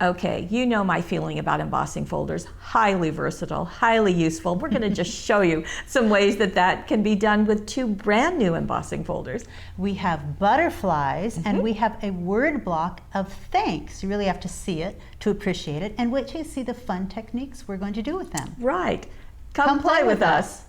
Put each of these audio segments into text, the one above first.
Okay, you know my feeling about embossing folders. Highly versatile, highly useful. We're going to just show you some ways that that can be done with 2 brand new embossing folders. We have butterflies and we have a word block of thanks. You really have to see it to appreciate it, and wait till you see the fun techniques we're going to do with them. Right. Come play with us.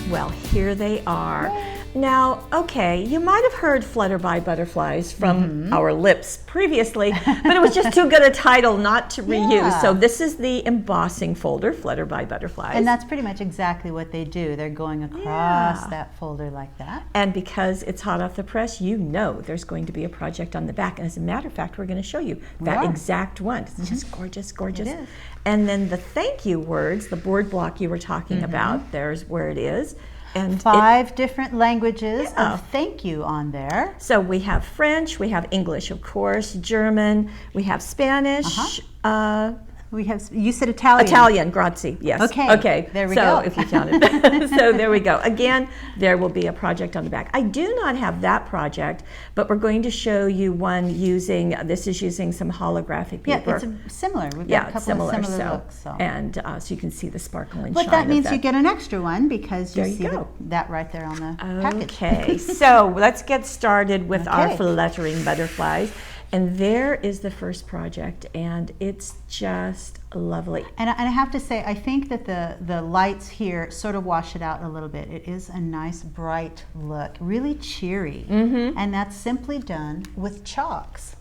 Well, here they are. Now, okay, you might have heard Flutter by Butterflies from our lips previously, but it was just too good a title not to reuse. So this is the embossing folder, Flutter by Butterflies. And that's pretty much exactly what they do. They're going across that folder like that. And because it's hot off the press, you know there's going to be a project on the back. And as a matter of fact, we're going to show you that exact one. It's just gorgeous, gorgeous. It is. And then the thank you words, the board block you were talking about, there's where it is. And 5 different languages of thank you on there. So we have French, we have English, of course, German, we have Spanish. We have, you said Italian. Italian, grazie, yes. Okay, there we go. So if you counted. So there we go. Again, there will be a project on the back. I do not have that project, but we're going to show you one using, this is using some holographic paper. Yeah, it's similar. We've got a couple of similar looks. So. And so you can see the sparkle and but shine that means of that. you get an extra one because you see that right there on the package. Okay, so let's get started with our fluttering butterflies. And there is the first project, and it's just lovely. And I have to say, I think that the lights here sort of wash it out a little bit. It is a nice bright look, really cheery. And that's simply done with chalks.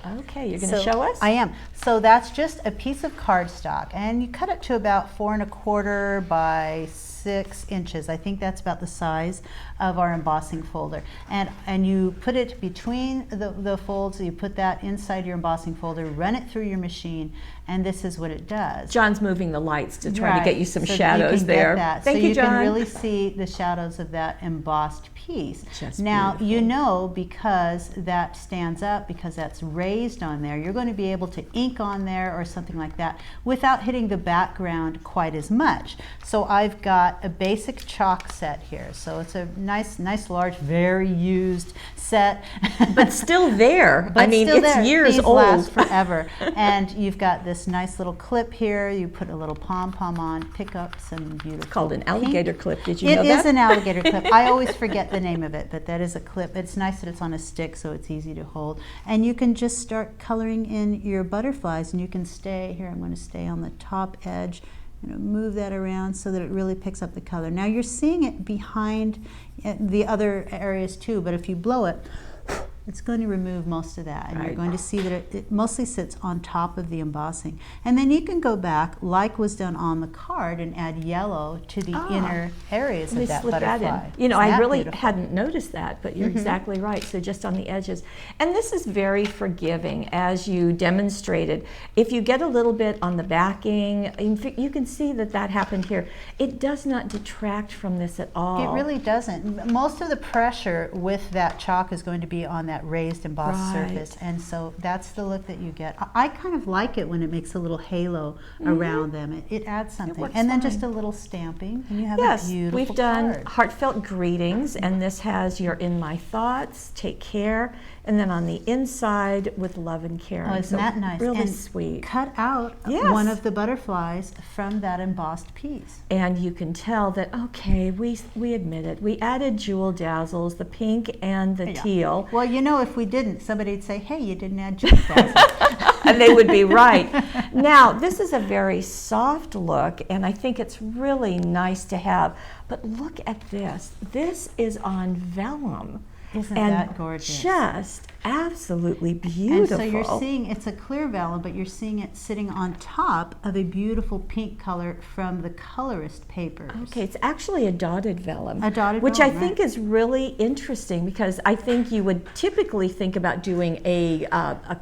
Okay, you're going to show us? I am. So that's just a piece of cardstock, and you cut it to about 4 1/4 by 6 inches. I think that's about the size of our embossing folder. And you put it between the folds, you put that inside your embossing folder, run it through your machine, and this is what it does. John's moving the lights to try to get you some shadows there. Thank you, John. So you can really see the shadows of that embossed piece. Now, you know, because that stands up, because that's raised on there, you're going to be able to ink on there or something like that without hitting the background quite as much. So I've got a basic chalk set here. So it's a nice large, very used set. But still there. I mean, it's years old. Last forever. And you've got this nice little clip here. You put a little pom-pom on, pick up some beautiful It's called an alligator clip. Did you know that? It is an alligator clip. I always forget the name of it, but that is a clip. It's nice that it's on a stick, so it's easy to hold. And you can just start coloring in your butterflies, and you can stay here. I'm going to stay on the top edge. Move that around so that it really picks up the color. Now you're seeing it behind the other areas too, but if you blow it, it's going to remove most of that, and you're going to see that it mostly sits on top of the embossing. And then you can go back, like was done on the card, and add yellow to the inner areas of that butterfly. You know, I really hadn't noticed that, but you're exactly right. So just on the edges. And this is very forgiving, as you demonstrated. If you get a little bit on the backing, you can see that that happened here. It does not detract from this at all. It really doesn't. Most of the pressure with that chalk is going to be on that raised embossed surface, and so that's the look that you get. I kind of like it when it makes a little halo around them. It adds something, and then just a little stamping, and you have a beautiful we've done card. Heartfelt greetings, and this has "You're in my thoughts, take care," and then on the inside with "Love and care." Oh, isn't that nice? Really and sweet. Cut out one of the butterflies from that embossed piece, and you can tell that we admit it. We added jewel dazzles, the pink and the teal. Well, if we didn't, somebody'd say, "Hey, you didn't add jewel dazzles." And they would be right. Now, this is a very soft look, and I think it's really nice to have. But look at this. This is on vellum. Isn't that gorgeous? Just absolutely beautiful. And so you're seeing it's a clear vellum, but you're seeing it sitting on top of a beautiful pink color from the colorist papers. Okay, it's actually a dotted vellum. A dotted which vellum, I think is really interesting, because I think you would typically think about doing a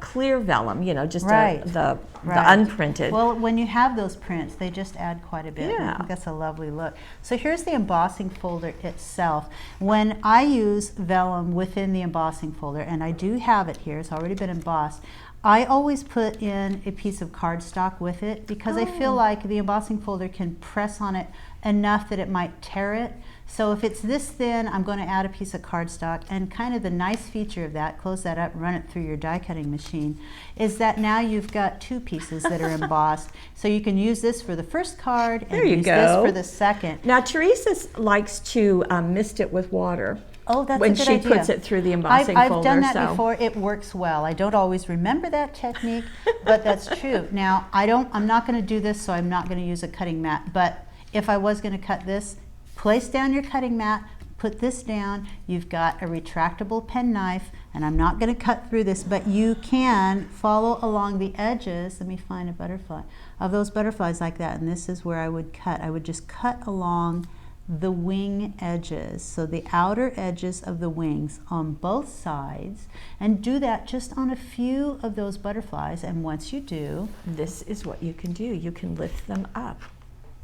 clear vellum, just the unprinted. Well, when you have those prints, they just add quite a bit. I think that's a lovely look. So here's the embossing folder itself. When I use vellum within the embossing folder, and I do have it here, it's already been embossed, I always put in a piece of cardstock with it because I feel like the embossing folder can press on it enough that it might tear it. So if it's this thin, I'm going to add a piece of cardstock, and kind of the nice feature of that, close that up, run it through your die cutting machine, is that now you've got two pieces that are embossed. So you can use this for the first card and use this for the second. Now Teresa likes to mist it with water. Oh, that's when a good she idea. puts it through the embossing folder. I've done that before. It works well. I don't always remember that technique, but that's true. Now, I'm not going to do this, so I'm not going to use a cutting mat. But if I was going to cut this, place down your cutting mat, put this down. You've got a retractable penknife, and I'm not going to cut through this, but you can follow along the edges. Let me find a butterfly. Of those butterflies like that, and this is where I would cut. I would just cut along the wing edges, so the outer edges of the wings on both sides, and do that just on a few of those butterflies. And once you do, this is what you can do. You can lift them up.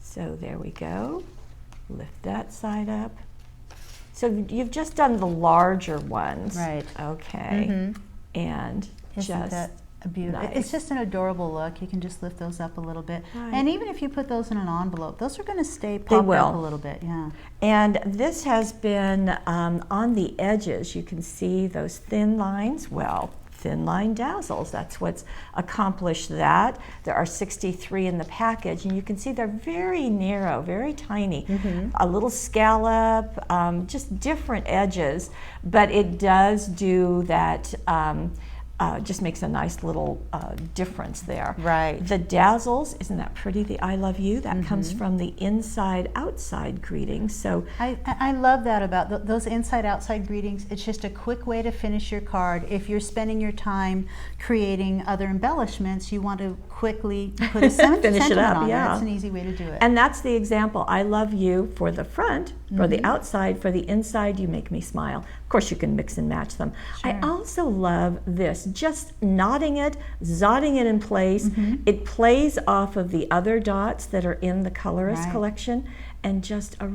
So there we go. Lift that side up. So you've just done the larger ones. Right. Okay. And isn't that beautiful? nice. It's just an adorable look. You can just lift those up a little bit. Right. And even if you put those in an envelope, those are going to stay popped up a little bit. Yeah. And this has been on the edges. You can see those thin lines. Well, thin line dazzles. That's what's accomplished that. There are 63 in the package, and you can see they're very narrow, very tiny. A little scallop, just different edges, but it does do that. Just makes a nice little difference there. Right. The dazzles, isn't that pretty? The I love you, that comes from the inside outside greeting. So I love that about those inside outside greetings. It's just a quick way to finish your card. If you're spending your time creating other embellishments, you want to quickly put a sentiment on there. It's an easy way to do it. And that's the example. I love you for the front, for the outside, for the inside, you make me smile. Of course, you can mix and match them. Sure. I also love this, just knotting it, zotting it in place. It plays off of the other dots that are in the colorist collection, and just a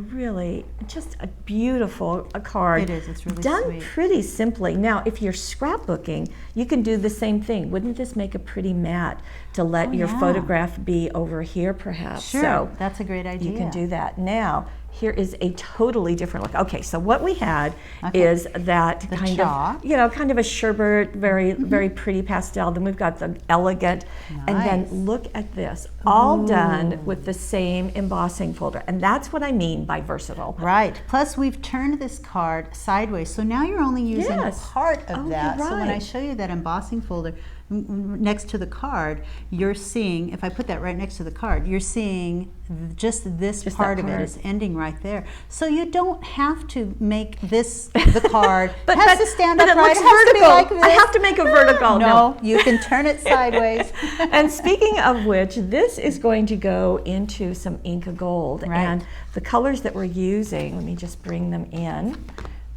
beautiful card. It is, it's really done sweet. Pretty simply. Now, if you're scrapbooking, you can do the same thing. Wouldn't this make a pretty mat to let your photograph be over here, perhaps? Sure, so that's a great idea. you can do that. Now, here is a totally different look. Okay, so what we had is that kind of a sherbet, very pretty pastel. Then we've got the elegant, and then look at this, all done with the same embossing folder. And that's what I mean by versatile. Right. Plus, we've turned this card sideways, so now you're only using part of that. You're So when I right. show you that embossing folder next to the card, you're seeing, if I put that right next to the card, you're seeing just this part of it is ending right there. So you don't have to make this the card. But it has to stand but upright. it looks It has to be vertical. like this. I have to make a vertical. No, you can turn it sideways. And speaking of which, this is going to go into some Inca Gold. And the colors that we're using, let me just bring them in.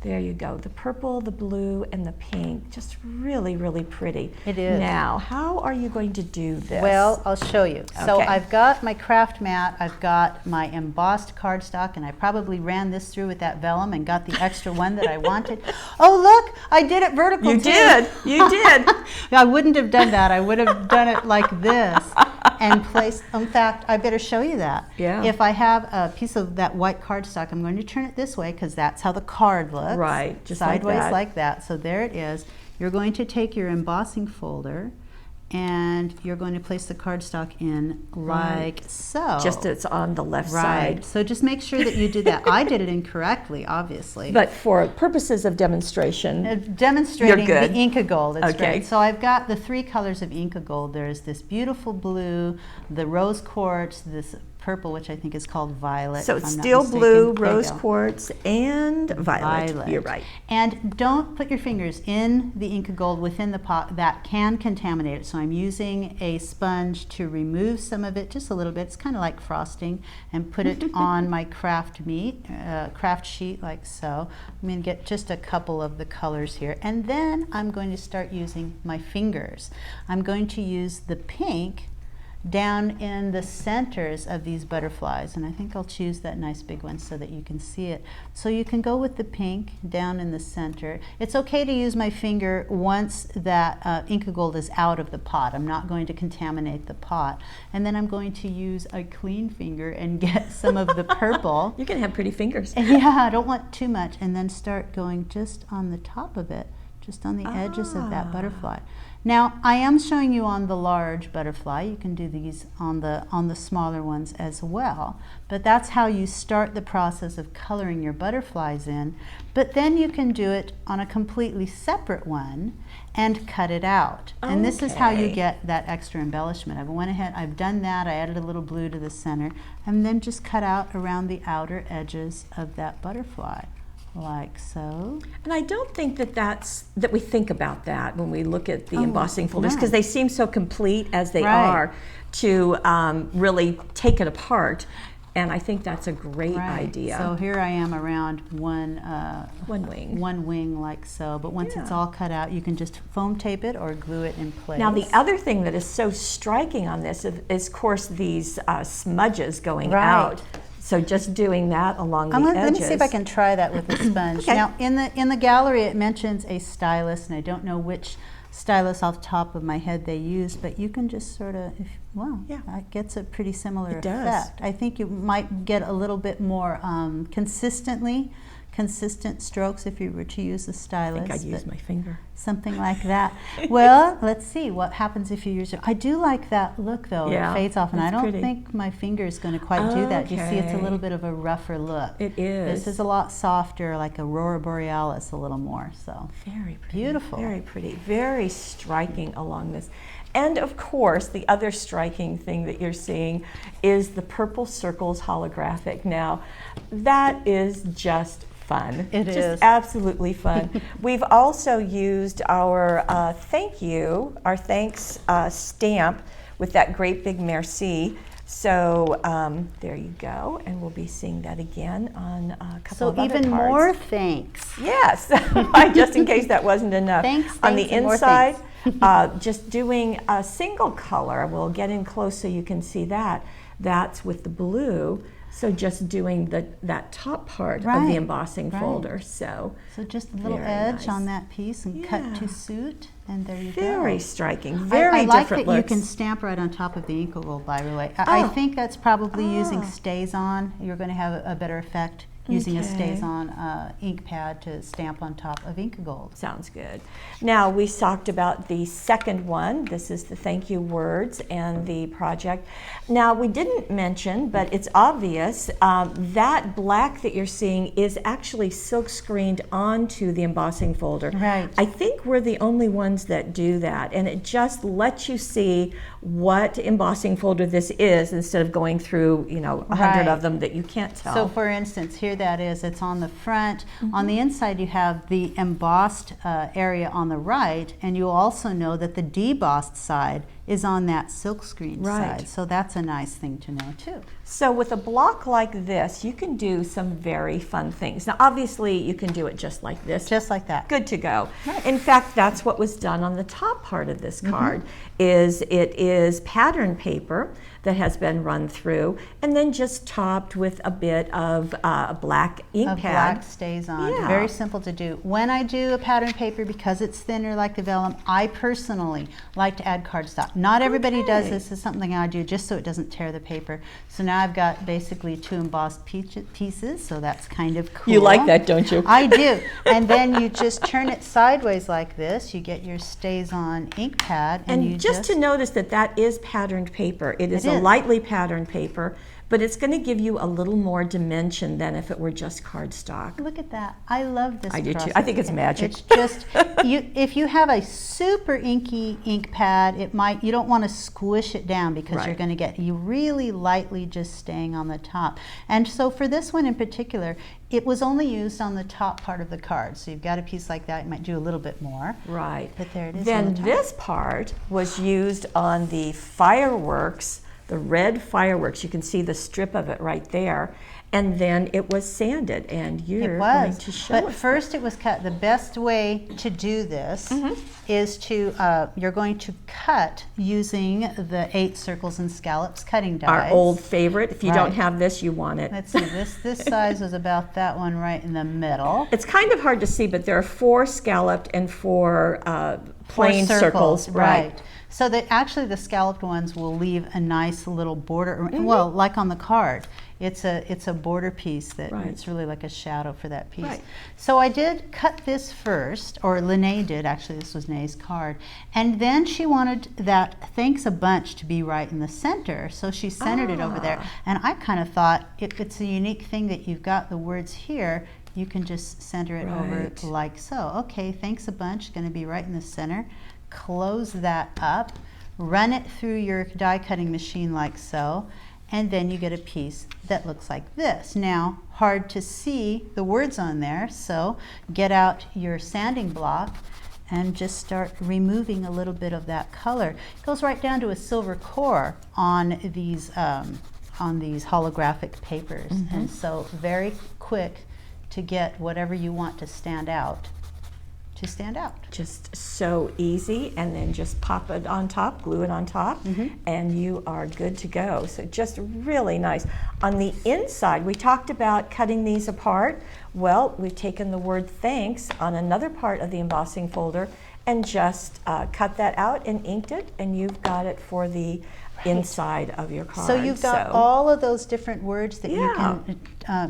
There you go. The purple, the blue, and the pink. Just really, really pretty. It is. Now, how are you going to do this? Well, I'll show you. So Okay. I've got my craft mat, I've got my embossed cardstock, and I probably ran this through with that vellum and got the extra one that I wanted. Oh, look, I did it vertical You too. You did. I wouldn't have done that. I would have done it like this and placed, in fact, I better show you that. Yeah. If I have a piece of that white cardstock, I'm going to turn it this way because that's how the card looks. Right, just sideways like that. So there it is. You're going to take your embossing folder and you're going to place the cardstock in like so. Just it's on the left side. So just make sure that you do that. I did it incorrectly, obviously. But for purposes of demonstration, Demonstrating you're good. the Inca Gold. It's Okay. great. So I've got the three colors of Inca Gold. There's this beautiful blue, the rose quartz, this purple, which I think is called violet. so if it's I'm not steel mistaken. blue, There you rose go. quartz, and violet. You're right. And don't put your fingers in the Inca Gold within the pot. That can contaminate it. So I'm using a sponge to remove some of it, just a little bit. It's kind of like frosting, and put it on my craft sheet like so. I'm going to get just a couple of the colors here. And then I'm going to start using my fingers. I'm going to use the pink down in the centers of these butterflies, and I think I'll choose that nice big one so that you can see it. So you can go with the pink down in the center. It's okay to use my finger once that Inkagold is out of the pot. I'm not going to contaminate the pot. And then I'm going to use a clean finger and get some of the purple. You can have pretty fingers. Yeah, I don't want too much. And then start going just on the top of it, just on the edges of that butterfly. Now, I am showing you on the large butterfly. You can do these on the smaller ones as well. But that's how you start the process of coloring your butterflies in. But then you can do it on a completely separate one and cut it out. Okay. And this is how you get that extra embellishment. I went ahead, I've done that, I added a little blue to the center, and then just cut out around the outer edges of that butterfly. Like so. And I don't think that we think about that when we look at the embossing folders, because they seem so complete as they are to really take it apart. And I think that's a great idea. So here I am around one wing like so. But once it's all cut out, you can just foam tape it or glue it in place. Now the other thing that is so striking on this is of course these smudges going out. So just doing that along the edges. Let me see if I can try that with the sponge. Okay. Now in the gallery it mentions a stylus, and I don't know which stylus off the top of my head they use, but you can just sort of, it gets a pretty similar effect. I think you might get a little bit more consistent strokes if you were to use the stylus. I think I'd use my finger. Something like that. Well, let's see what happens if you use it. I do like that look though. It fades off, and I don't think my finger is going to quite do that. You see it's a little bit of a rougher look. It is. This is a lot softer, like Aurora Borealis a little more. So very pretty. Beautiful. Very pretty. Very striking along this. And of course, the other striking thing that you're seeing is the purple circles holographic. Now, that is just fun. It is. Just absolutely fun. We've also used our thanks stamp with that great big merci. So there you go, and we'll be seeing that again on a couple of other cards. So even more thanks. Yes, just in case that wasn't enough. Thanks, on the inside, just doing a single color. We'll get in close so you can see that. That's with the blue. So just doing that top part of the embossing folder. So just a little edge on that piece and cut to suit, and there you go. Very striking, very I like different that looks. You can stamp right on top of the Inkagold, by the way. I think that's probably using Stays-On. You're going to have a better effect using a Stays-On ink pad to stamp on top of Inkagold. Sounds good. Now we talked about the second one. This is the thank you words and the project. Now we didn't mention, but it's obvious, that black that you're seeing is actually silk screened onto the embossing folder. Right. I think we're the only ones that do that, and it just lets you see what embossing folder this is instead of going through 100 of them that you can't tell. So for instance, here that is, it's on the front. On the inside you have the embossed area on the right, and you'll also know that the debossed side is on that silk screen side. So that's a nice thing to know too. So with a block like this, you can do some very fun things. Now obviously you can do it just like this. Just like that. Good to go. Right. In fact, that's what was done on the top part of this card. It is pattern paper that has been run through and then just topped with a bit of a black ink pad. Black Stays-On. Very simple to do. When I do a pattern paper, because it's thinner like the vellum, I personally like to add cardstock. Not everybody does this. This is something I do just so it doesn't tear the paper. So now I've got basically 2 embossed pieces, so that's kind of cool. You like that, don't you? I do. And then you just turn it sideways like this. You get your Stays-On ink pad. And you just to notice that is patterned paper. It is a lightly patterned paper, but it's going to give you a little more dimension than if it were just cardstock. Look at that. I love this I do process. too. I think it's magic. It's just, if you have a super inky ink pad, you don't want to squish it down because you're going to get you really lightly just staying on the top. And so for this one in particular, it was only used on the top part of the card. So you've got a piece like that, you might do a little bit more. Right. But there it is. Then this part was used on the fireworks, the red fireworks. You can see the strip of it right there. And then it was sanded, and you're going to show us. But first it was cut. The best way to do this is to, you're going to cut using the 8 circles and scallops cutting dies. Our old favorite. If you don't have this, you want it. Let's see, this size is about that one right in the middle. It's kind of hard to see, but there are 4 scalloped and 4 plain circles. Right. So that actually the scalloped ones will leave a nice little border, well, like on the card. It's a border piece that it's really like a shadow for that piece. So I did cut this first, or Lene did, actually this was Nae's card. And then she wanted that thanks a bunch to be right in the center, so she centered it over there. And I kind of thought, if it's a unique thing that you've got the words here, you can just center it over like so. Okay, thanks a bunch, gonna be right in the center. Close that up, run it through your die cutting machine like so, and then you get a piece that looks like this. Now, hard to see the words on there, so get out your sanding block and just start removing a little bit of that color. It goes right down to a silver core on these holographic papers, and so very quick to get whatever you want to stand out. Just so easy, and then just pop it on top, glue it on top, and you are good to go. So just really nice. On the inside, we talked about cutting these apart. Well, we've taken the word thanks on another part of the embossing folder and just cut that out and inked it, and you've got it for the inside of your card. So you've got all of those different words that you can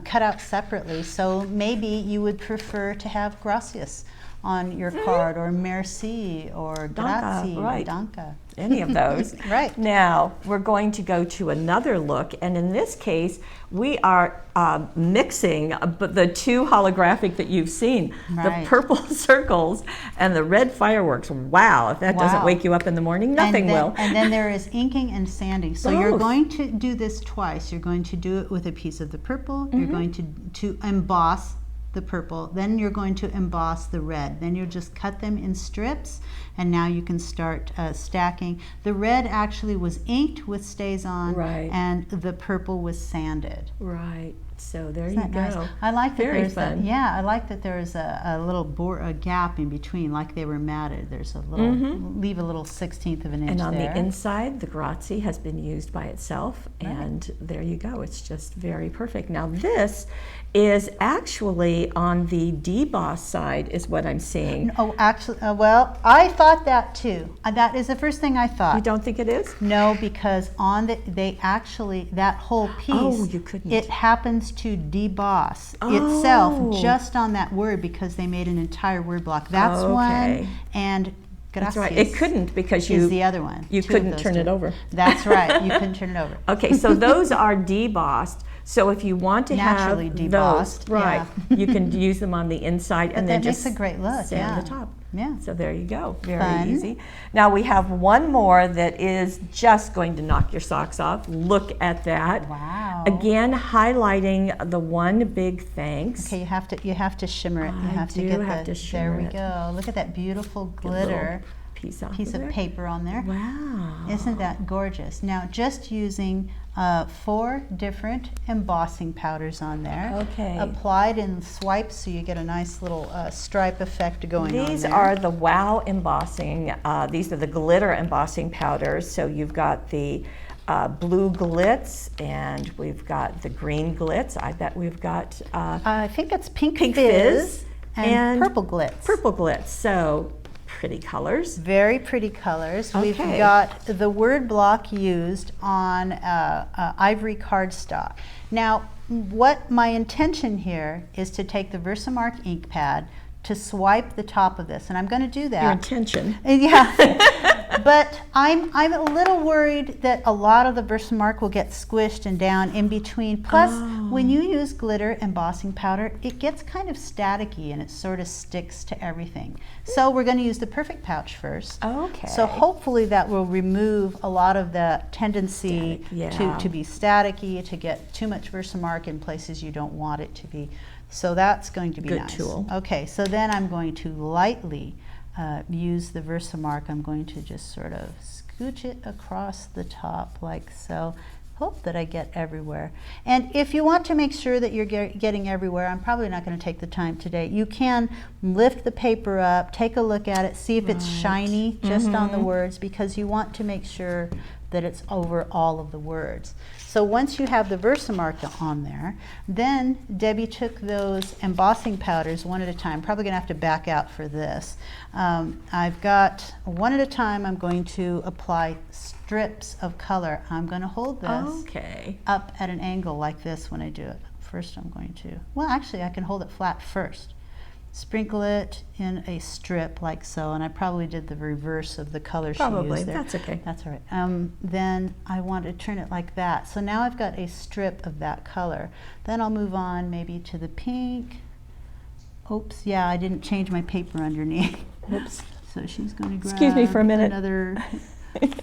cut out separately. So maybe you would prefer to have gracias on your card, or merci, or grazie, or danke. Any of those. Now, we're going to go to another look, and in this case, we are mixing the 2 holographic that you've seen, the purple circles and the red fireworks. Wow, if that doesn't wake you up in the morning, nothing will. And then there is inking and sanding. So you're going to do this twice. You're going to do it with a piece of the purple, you're going to emboss the purple, then you're going to emboss the red. Then you'll just cut them in strips, and now you can start stacking. The red actually was inked with Stays On, and the purple was sanded. So there you go. Nice? I like that there's I like that there's a little gap in between, like they were matted. There's a little, leave a little 1/16 of an inch and on there. The inside, the grazie has been used by itself, and there you go. It's just very perfect. Now this is actually on the deboss side, is what I'm seeing. Oh, actually, well, I thought that too. That is the first thing I thought. You don't think it is? No, because on they actually, that whole piece, it happens to deboss itself just on that word, because they made an entire word block. That's one, and gracias. That's right. It couldn't, because is the other one. You couldn't turn it over. That's right. You couldn't turn it over. Okay, so those are debossed. So if you want to naturally have debossed, those, you can use them on the inside, and then just makes a great look. Sand the top. So there you go. Very Fun. Easy. Now we have one more that is just going to knock your socks off. Look at that. Wow. Again, highlighting the one big thanks. Okay, you have to shimmer it. You have to get the. There we go. Look at that beautiful glitter piece of paper on there. Wow. Isn't that gorgeous? Now, just using 4 different embossing powders on there. Applied in swipes, so you get a nice little stripe effect going on there. These are the Wow embossing. These are the glitter embossing powders. So you've got the blue glitz, and we've got the green glitz. I bet we've got I think it's pink fizz and purple glitz. Purple glitz. So pretty colors. Very pretty colors. We've got the word block used on ivory cardstock. Now, what my intention here is to take the Versamark ink pad to swipe the top of this, and I'm going to do that. Your intention. But I'm a little worried that a lot of the Versamark will get squished and down in between. Plus, when you use glitter embossing powder, it gets kind of staticky and it sort of sticks to everything. So we're going to use the Perfect Pouch first. So hopefully that will remove a lot of the tendency to be staticky, to get too much Versamark in places you don't want it to be. So that's going to be nice. Good tool. Okay, so then I'm going to lightly use the Versamark. I'm going to just sort of scoop scooch it across the top like so. Hope that I get everywhere. And if you want to make sure that you're getting everywhere, I'm probably not going to take the time today. You can lift the paper up, take a look at it, see if it's shiny just on the words, because you want to make sure that it's over all of the words. So once you have the Versamark on there, then Debbie took those embossing powders one at a time. Probably going to have to back out for this. I've got one at a time. I'm going to apply strips of color. I'm going to hold this up at an angle like this when I do it. First I'm going to, well actually I can hold it flat first. Sprinkle it in a strip like so, and I probably did the reverse of the color she used there. That's okay. That's all right. Then I want to turn it like that. So now I've got a strip of that color. Then I'll move on maybe to the pink. Oops, yeah, I didn't change my paper underneath. Oops. So she's going to grab Excuse me for a minute. Another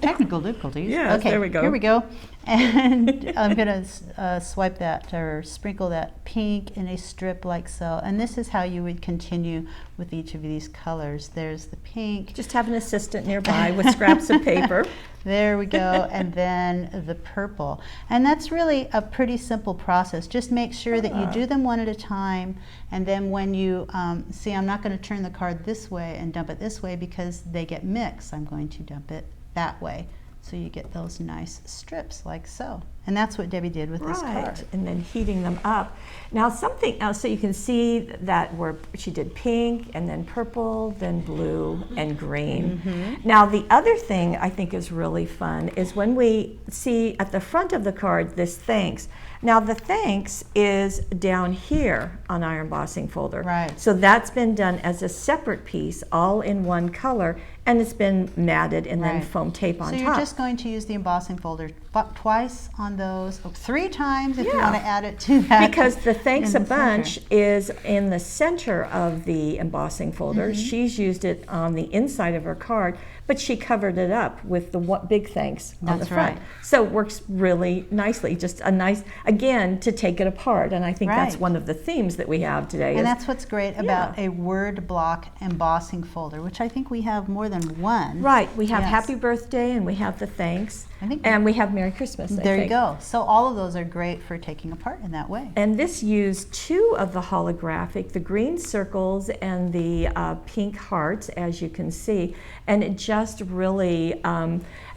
technical difficulties. Yes, okay, there we go. Here we go. And I'm going to swipe that or sprinkle that pink in a strip like so. And this is how you would continue with each of these colors. There's the pink. Just have an assistant nearby with scraps of paper. There we go. And then the purple. And that's really a pretty simple process. Just make sure that you do them one at a time. And then when you see, I'm not going to turn the card this way and dump it this way because they get mixed. I'm going to dump it that way. So you get those nice strips like so. And that's what Debbie did with this card. And then heating them up. Now something else, so you can see that where she did pink and then purple, then blue and green. Now the other thing I think is really fun is when we see at the front of the card this thanks. Now the thanks is down here on our embossing folder. Right. So that's been done as a separate piece, all in one color, and it's been matted and then foam tape on top. So you're just going to use the embossing folder twice on those, 3 times if you want to add it to that. Because the thanks a bunch is in the center of the embossing folder. She's used it on the inside of her card, but she covered it up with the big thanks on the front. Right. So it works really nicely. Just a nice, again, to take it apart. And I think that's one of the themes that we have today. And that's what's great about a word block embossing folder, which I think we have more than one. Right. We have Happy Birthday and we have the thanks. And we have Merry Christmas, I There think. you go. So all of those are great for taking apart in that way. And this used 2 of the holographic, the green circles and the pink hearts, as you can see. And it just really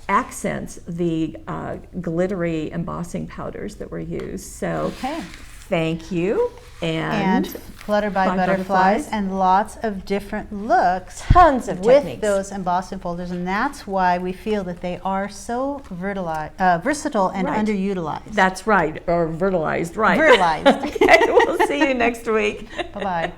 accents the glittery embossing powders that were used. So thank you. And Flutter by Butterflies, and lots of different looks. Tons of with techniques. Those embossing folders, and that's why we feel that they are so versatile and underutilized. That's right, or vertilized, right. Vertilized. Okay, we'll see you next week. Bye-bye.